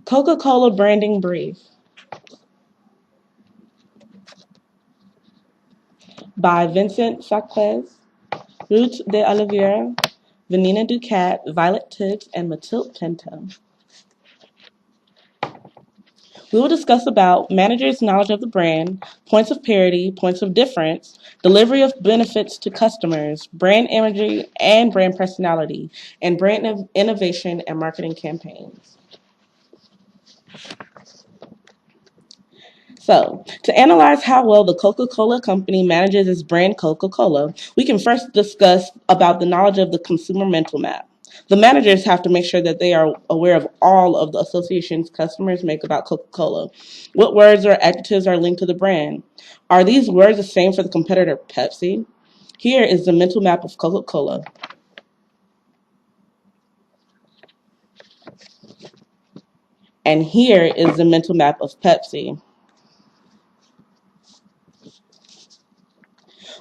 Coca-Cola branding brief by Vincent Facquez, Rute de Oliveira, Venina Ducat, Violet Tibbs, and Matilde Pinto. We will discuss about managers' knowledge of the brand, points of parity, points of difference, delivery of benefits to customers, brand imagery and brand personality, and brand innovation and marketing campaigns. So, to analyze how well the Coca-Cola company manages its brand Coca-Cola, we can first discuss about the knowledge of the consumer mental map. The managers have to make sure that they are aware of all of the associations customers make about Coca-Cola. What words or adjectives are linked to the brand? Are these words the same for the competitor Pepsi? Here is the mental map of Coca-Cola. And here is the mental map of Pepsi.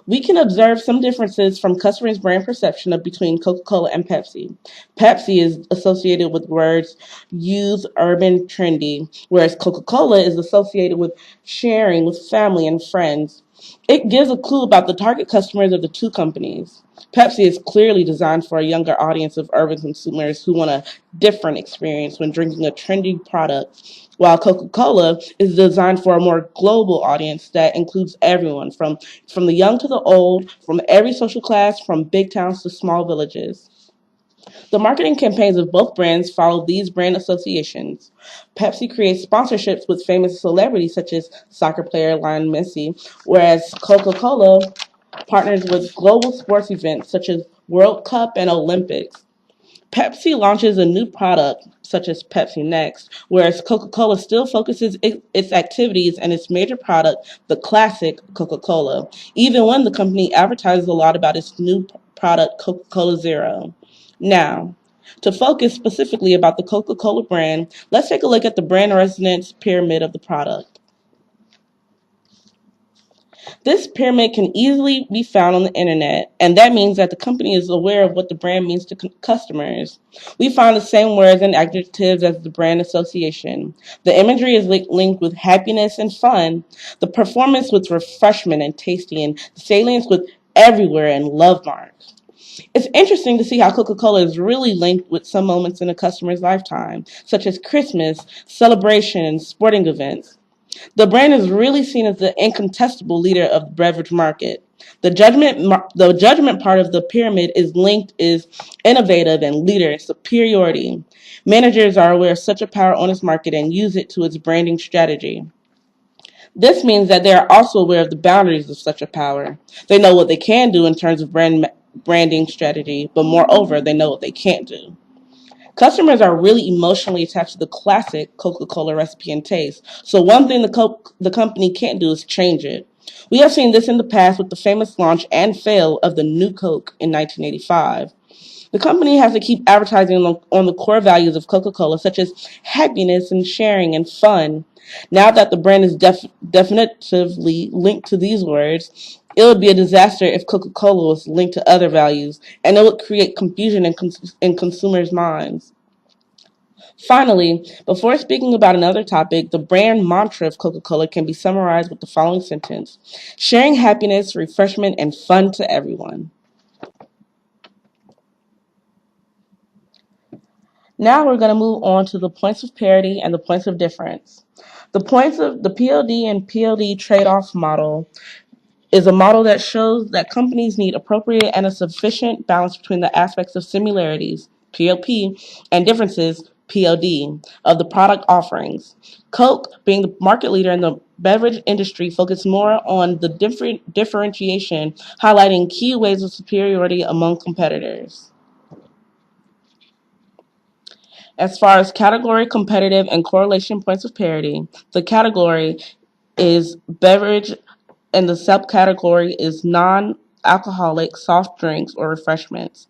We can observe some differences from customers' brand perception of between Coca-Cola and Pepsi. Pepsi is associated with words youth, urban, trendy, whereas Coca-Cola is associated with sharing with family and friends. It gives a clue about the target customers of the two companies. Pepsi is clearly designed for a younger audience of urban consumers who want a different experience when drinking a trendy product, while Coca-Cola is designed for a more global audience that includes everyone, from the young to the old, from every social class, from big towns to small villages. The marketing campaigns of both brands follow these brand associations. Pepsi creates sponsorships with famous celebrities such as soccer player Lionel Messi, whereas Coca-Cola partners with global sports events such as World Cup and Olympics. Pepsi launches a new product, such as Pepsi Next, whereas Coca-Cola still focuses its activities and its major product, the classic Coca-Cola, even when the company advertises a lot about its new product, Coca-Cola Zero. Now, to focus specifically about the Coca-Cola brand, let's take a look at the brand resonance pyramid of the product. This pyramid can easily be found on the internet, and that means that the company is aware of what the brand means to customers. We find the same words and adjectives as the brand association. The imagery is linked with happiness and fun, the performance with refreshment and tasty, and the salience with everywhere and love marks. It's interesting to see how Coca-Cola is really linked with some moments in a customer's lifetime, such as Christmas, celebrations, sporting events. The brand is really seen as the incontestable leader of the beverage market. The judgment part of the pyramid is innovative and leader superiority. Managers are aware of such a power on its market and use it to its branding strategy. This means that they are also aware of the boundaries of such a power. They know what they can do in terms of branding strategy, but moreover, they know what they can't do. Customers are really emotionally attached to the classic Coca-Cola recipe and taste, so one thing the company can't do is change it. We have seen this in the past with the famous launch and fail of the New Coke in 1985. The company has to keep advertising on the core values of Coca-Cola, such as happiness and sharing and fun. Now that the brand is definitively linked to these words, it would be a disaster if Coca-Cola was linked to other values, and it would create confusion in consumers' minds. Finally, before speaking about another topic, the brand mantra of Coca-Cola can be summarized with the following sentence: sharing happiness, refreshment, and fun to everyone. Now we're going to move on to the points of parity and the points of difference. The points of the POD and PLD trade-off model is a model that shows that companies need appropriate and a sufficient balance between the aspects of similarities, POP, and differences, POD, of the product offerings. Coke, being the market leader in the beverage industry, focused more on the differentiation, highlighting key ways of superiority among competitors. As far as category, competitive, and correlation points of parity, the category is beverage and the subcategory is non-alcoholic soft drinks or refreshments.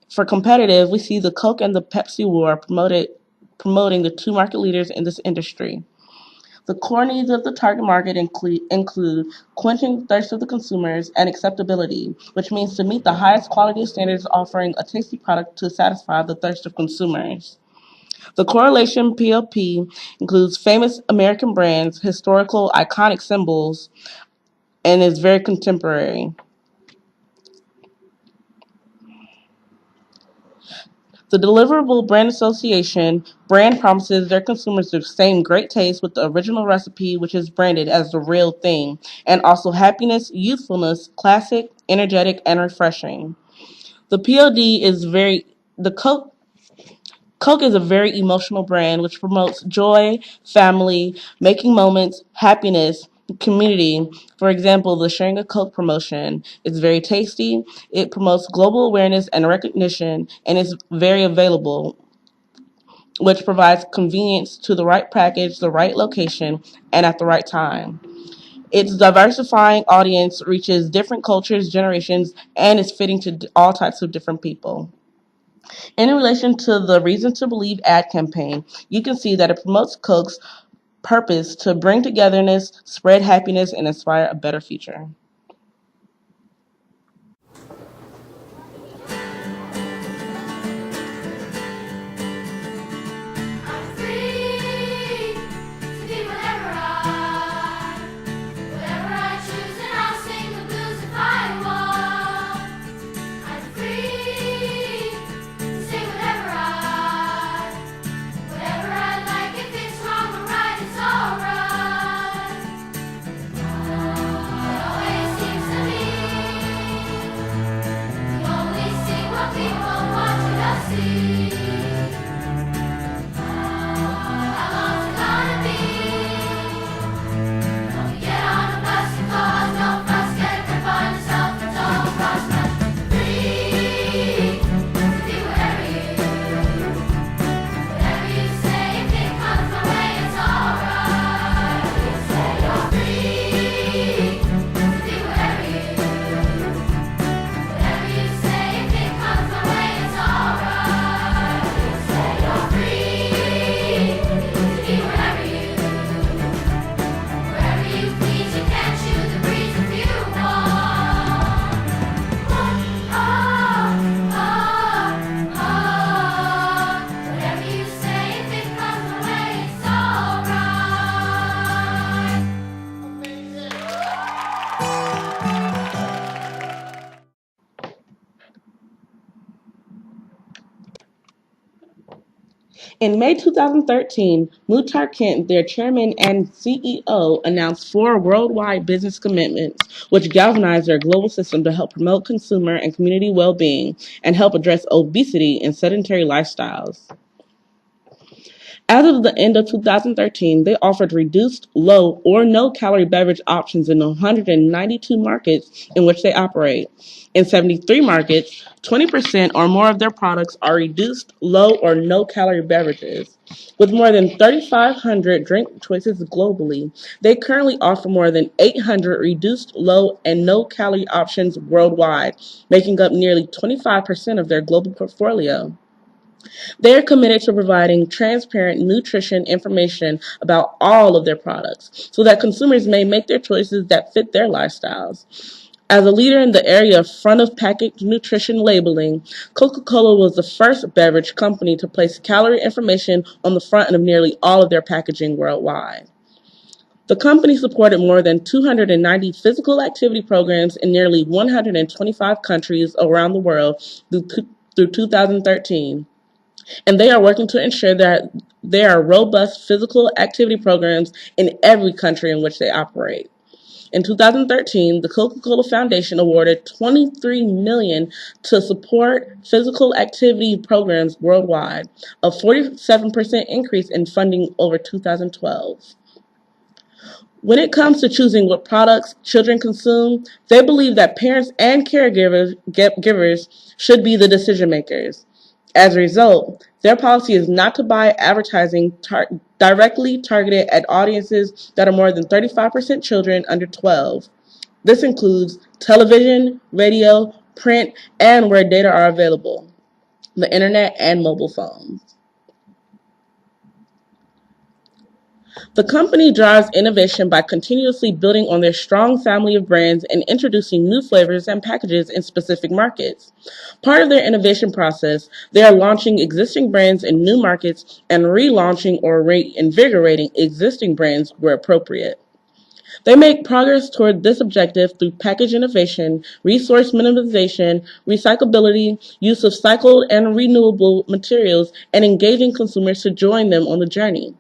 For competitive, we see the Coke and the Pepsi war promoting the two market leaders in this industry. The core needs of the target market include quenching the thirst of the consumers and acceptability, which means to meet the highest quality standards offering a tasty product to satisfy the thirst of consumers. The correlation PLP includes famous American brands, historical iconic symbols, and is very contemporary. The deliverable brand association brand promises their consumers the same great taste with the original recipe, which is branded as the real thing, and also happiness, youthfulness, classic, energetic, and refreshing. The POD is very the Coke is a very emotional brand which promotes joy, family, making moments, happiness, community. For example, the Sharing a Coke promotion is very tasty. It promotes global awareness and recognition, and is very available, which provides convenience to the right package, the right location, and at the right time. Its diversifying audience reaches different cultures, generations, and is fitting to all types of different people. In relation to the Reason to Believe ad campaign, you can see that it promotes Coke's purpose to bring togetherness, spread happiness, and inspire a better future. I'm free to be whatever I choose, and I'll sing the blues if I want. I'm free to say whatever I like. If it's wrong or right, it's alright. It always seems to me you only see what people want you to see. In May 2013, Muhtar Kent, their chairman and CEO, announced four worldwide business commitments, which galvanized their global system to help promote consumer and community well-being and help address obesity and sedentary lifestyles. As of the end of 2013, they offered reduced, low, or no-calorie beverage options in 192 markets in which they operate. In 73 markets, 20% or more of their products are reduced, low, or no-calorie beverages. With more than 3,500 drink choices globally, they currently offer more than 800 reduced, low, and no-calorie options worldwide, making up nearly 25% of their global portfolio. They are committed to providing transparent nutrition information about all of their products so that consumers may make their choices that fit their lifestyles. As a leader in the area of front-of-package nutrition labeling, Coca-Cola was the first beverage company to place calorie information on the front of nearly all of their packaging worldwide. The company supported more than 290 physical activity programs in nearly 125 countries around the world through 2013. And they are working to ensure that there are robust physical activity programs in every country in which they operate. In 2013, the Coca-Cola Foundation awarded $23 million to support physical activity programs worldwide, a 47% increase in funding over 2012. When it comes to choosing what products children consume, they believe that parents and caregivers should be the decision makers. As a result, their policy is not to buy advertising directly targeted at audiences that are more than 35% children under 12. This includes television, radio, print, and where data are available, the internet and mobile phones. The company drives innovation by continuously building on their strong family of brands and introducing new flavors and packages in specific markets. Part of their innovation process, they are launching existing brands in new markets and relaunching or reinvigorating existing brands where appropriate. They make progress toward this objective through package innovation, resource minimization, recyclability, use of cycled and renewable materials, and engaging consumers to join them on the journey.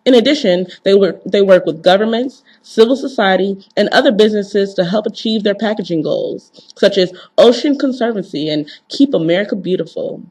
In addition, they work with governments, civil society, and other businesses to help achieve their packaging goals, such as Ocean Conservancy and Keep America Beautiful.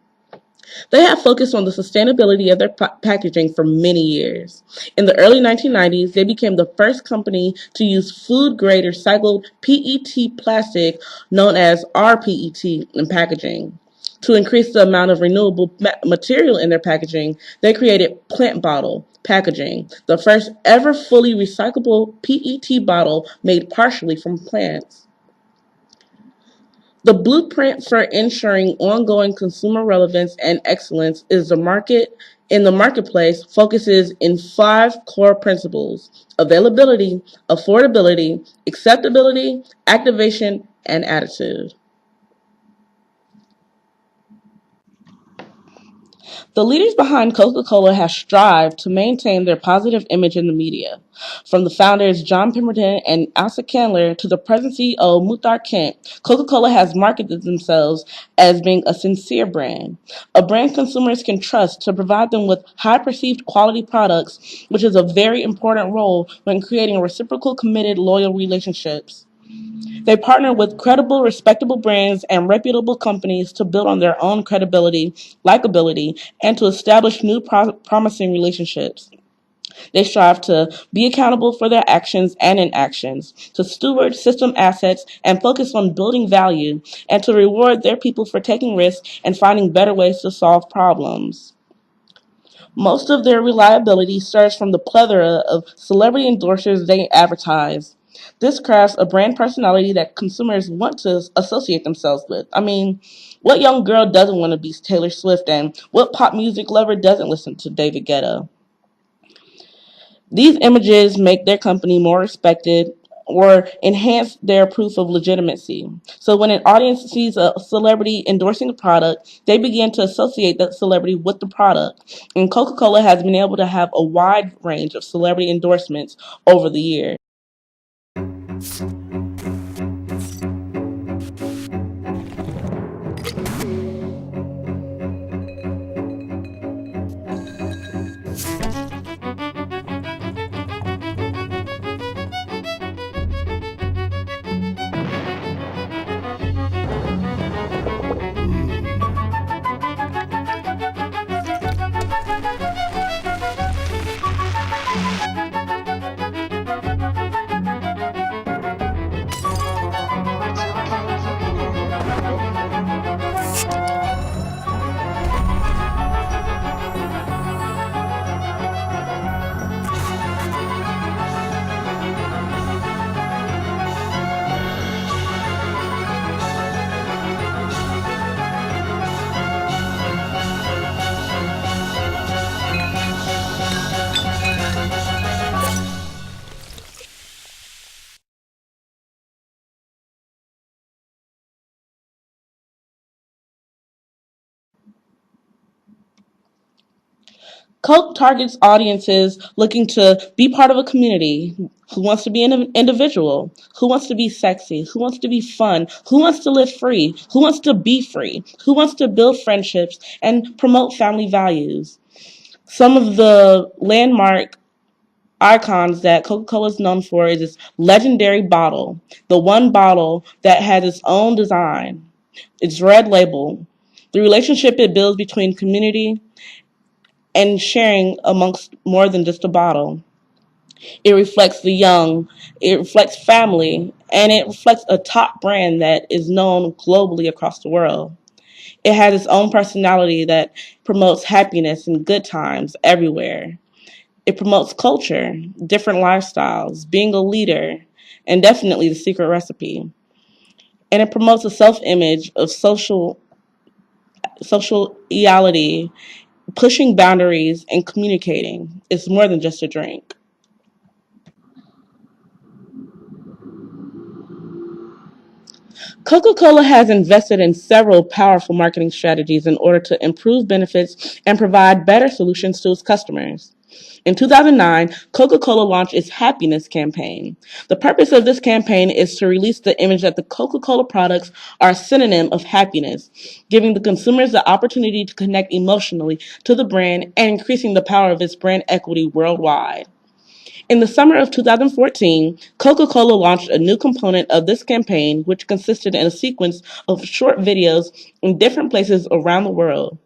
They have focused on the sustainability of their packaging for many years. In the early 1990s, they became the first company to use food-grade recycled PET plastic, known as rPET, in packaging. To increase the amount of renewable material in their packaging, they created plant bottle packaging, the first ever fully recyclable PET bottle made partially from plants. The blueprint for ensuring ongoing consumer relevance and excellence is the market in the marketplace focuses in five core principles: availability, affordability, acceptability, activation, and attitude. The leaders behind Coca-Cola have strived to maintain their positive image in the media. From the founders John Pemberton and Asa Candler to the present CEO Muhtar Kent, Coca-Cola has marketed themselves as being a sincere brand, a brand consumers can trust to provide them with high perceived quality products, which is a very important role when creating reciprocal, committed, loyal relationships. They partner with credible, respectable brands and reputable companies to build on their own credibility, likability, and to establish new promising relationships. They strive to be accountable for their actions and inactions, to steward system assets and focus on building value, and to reward their people for taking risks and finding better ways to solve problems. Most of their reliability stems from the plethora of celebrity endorsers they advertise. This crafts a brand personality that consumers want to associate themselves with. I mean, what young girl doesn't want to be Taylor Swift, and what pop music lover doesn't listen to David Guetta? These images make their company more respected or enhance their proof of legitimacy. So when an audience sees a celebrity endorsing a product, they begin to associate that celebrity with the product. And Coca-Cola has been able to have a wide range of celebrity endorsements over the years. Coke targets audiences looking to be part of a community, who wants to be an individual, who wants to be sexy, who wants to be fun, who wants to live free, who wants to be free, who wants to build friendships and promote family values. Some of the landmark icons that Coca-Cola is known for is its legendary bottle, the one bottle that has its own design, its red label, the relationship it builds between community and sharing amongst more than just a bottle. It reflects the young, it reflects family, and it reflects a top brand that is known globally across the world. It has its own personality that promotes happiness and good times everywhere. It promotes culture, different lifestyles, being a leader, and definitely the secret recipe. And it promotes a self-image of social reality, pushing boundaries and communicating. It's more than just a drink. Coca-Cola has invested in several powerful marketing strategies in order to improve benefits and provide better solutions to its customers. In 2009, Coca-Cola launched its Happiness campaign. The purpose of this campaign is to release the image that the Coca-Cola products are a synonym of happiness, giving the consumers the opportunity to connect emotionally to the brand and increasing the power of its brand equity worldwide. In the summer of 2014, Coca-Cola launched a new component of this campaign, which consisted in a sequence of short videos in different places around the world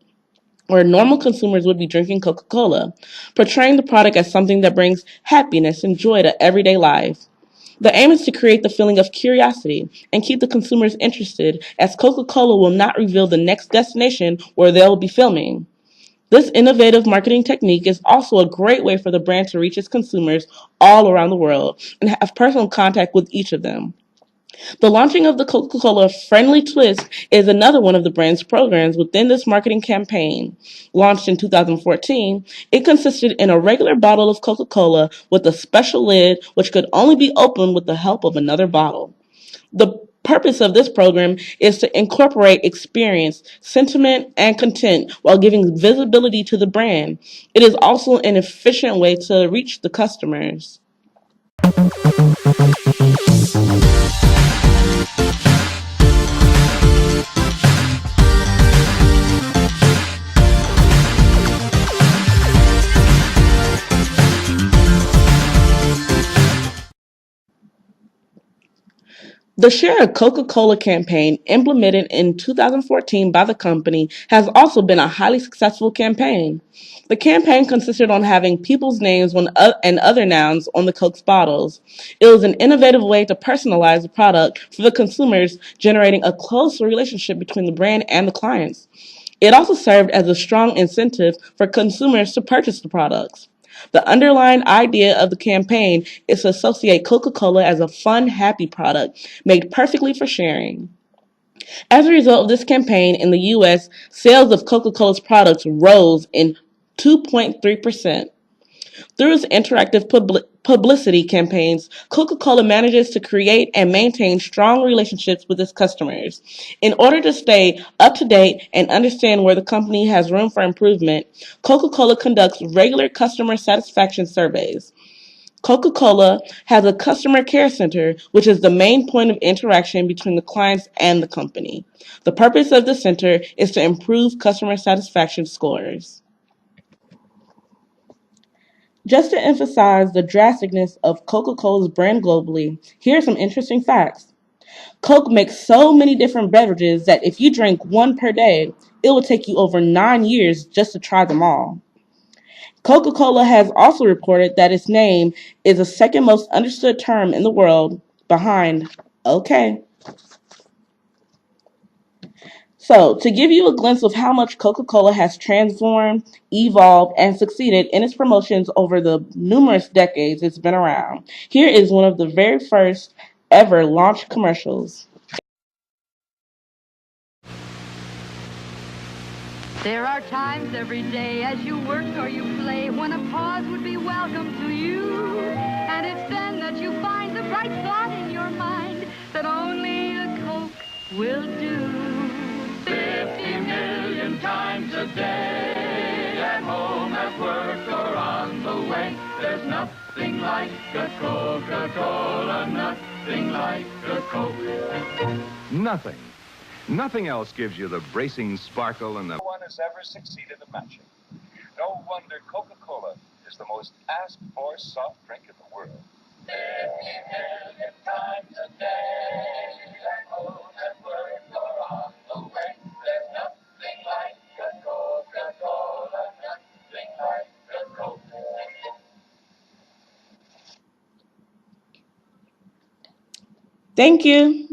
where normal consumers would be drinking Coca-Cola, portraying the product as something that brings happiness and joy to everyday life. The aim is to create the feeling of curiosity and keep the consumers interested, as Coca-Cola will not reveal the next destination where they'll be filming. This innovative marketing technique is also a great way for the brand to reach its consumers all around the world and have personal contact with each of them. The launching of the Coca-Cola Friendly Twist is another one of the brand's programs within this marketing campaign. Launched in 2014, it consisted in a regular bottle of Coca-Cola with a special lid which could only be opened with the help of another bottle. The purpose of this program is to incorporate experience, sentiment, and content while giving visibility to the brand. It is also an efficient way to reach the customers. The Share a Coca-Cola campaign implemented in 2014 by the company has also been a highly successful campaign. The campaign consisted on having people's names and other nouns on the Coke's bottles. It was an innovative way to personalize the product for the consumers, generating a close relationship between the brand and the clients. It also served as a strong incentive for consumers to purchase the products. The underlying idea of the campaign is to associate Coca-Cola as a fun, happy product made perfectly for sharing. As a result of this campaign in the US, sales of Coca-Cola's products rose in 2.3%. Through its interactive publicity campaigns, Coca-Cola manages to create and maintain strong relationships with its customers. In order to stay up to date and understand where the company has room for improvement, Coca-Cola conducts regular customer satisfaction surveys. Coca-Cola has a customer care center, which is the main point of interaction between the clients and the company. The purpose of the center is to improve customer satisfaction scores. Just to emphasize the drasticness of Coca-Cola's brand globally, here are some interesting facts. Coke makes so many different beverages that if you drink one per day, it will take you over 9 years just to try them all. Coca-Cola has also reported that its name is the second most understood term in the world behind okay. So, to give you a glimpse of how much Coca-Cola has transformed, evolved, and succeeded in its promotions over the numerous decades it's been around, here is one of the very first ever launch commercials. There are times every day as you work or you play when a pause would be welcome to you. And it's then that you find the bright thought in your mind that only a Coke will do. 50 million times a day, at home, at work, or on the way. There's nothing like a Coca-Cola, nothing like a Coke. Nothing. Nothing else gives you the bracing sparkle and the... No one has ever succeeded in matching. No wonder Coca-Cola is the most asked-for soft drink in the world. 50 million times a day, at home, at work, or on the way. There's nothing like a Coca-Cola, nothing like a Coke. Thank you.